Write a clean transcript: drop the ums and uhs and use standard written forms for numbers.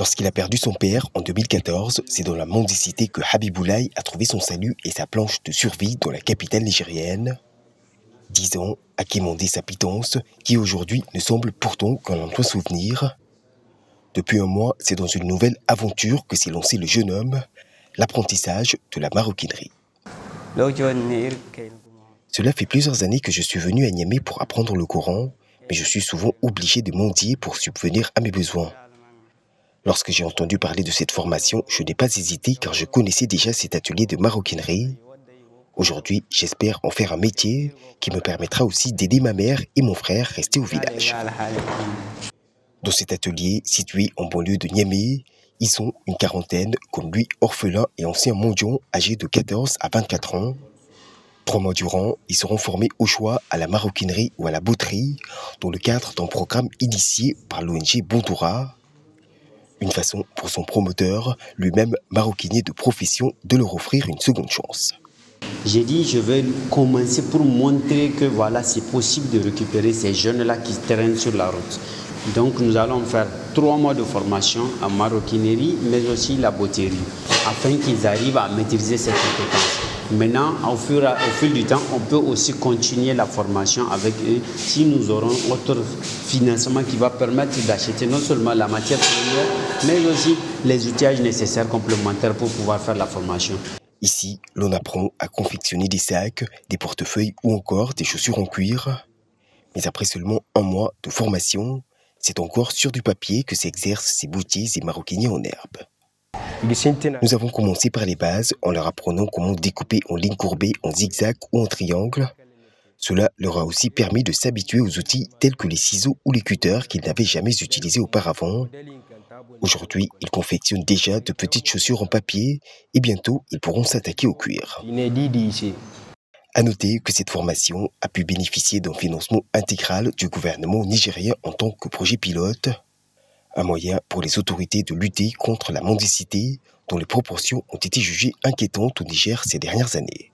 Lorsqu'il a perdu son père en 2014, c'est dans la mendicité que Habiboulaye a trouvé son salut et sa planche de survie dans la capitale nigérienne. 10 ans à quémander sa pitance, qui aujourd'hui ne semble pourtant qu'un lointain souvenir. Depuis un mois, c'est dans une nouvelle aventure que s'est lancé le jeune homme, l'apprentissage de la maroquinerie. Cela fait plusieurs années que je suis venu à Niamey pour apprendre le Coran, mais je suis souvent obligé de mendier pour subvenir à mes besoins. Lorsque j'ai entendu parler de cette formation, je n'ai pas hésité car je connaissais déjà cet atelier de maroquinerie. Aujourd'hui, j'espère en faire un métier qui me permettra aussi d'aider ma mère et mon frère restés au village. Dans cet atelier, situé en banlieue de Niamey, ils sont une quarantaine, comme lui, orphelins et anciens mendiants âgés de 14 à 24 ans. 3 mois durant, ils seront formés au choix à la maroquinerie ou à la botterie, dans le cadre d'un programme initié par l'ONG Bondoura. Une façon pour son promoteur, lui-même maroquinier de profession, de leur offrir une seconde chance. J'ai dit, je vais commencer pour montrer que voilà, c'est possible de récupérer ces jeunes-là qui traînent sur la route. Donc nous allons faire 3 mois de formation en maroquinerie, mais aussi la botterie, afin qu'ils arrivent à maîtriser cette compétence. Maintenant, au fil du temps, on peut aussi continuer la formation avec eux si nous aurons autre financement qui va permettre d'acheter non seulement la matière première, mais aussi les outillages nécessaires complémentaires pour pouvoir faire la formation. Ici, l'on apprend à confectionner des sacs, des portefeuilles ou encore des chaussures en cuir. Mais après seulement 1 mois de formation, c'est encore sur du papier que s'exercent ces boutiers et maroquiniers en herbe. Nous avons commencé par les bases en leur apprenant comment découper en lignes courbées, en zigzag ou en triangle. Cela leur a aussi permis de s'habituer aux outils tels que les ciseaux ou les cutters qu'ils n'avaient jamais utilisés auparavant. Aujourd'hui, ils confectionnent déjà de petites chaussures en papier et bientôt, ils pourront s'attaquer au cuir. À noter que cette formation a pu bénéficier d'un financement intégral du gouvernement nigérien en tant que projet pilote. Un moyen pour les autorités de lutter contre la mendicité dont les proportions ont été jugées inquiétantes au Niger ces dernières années.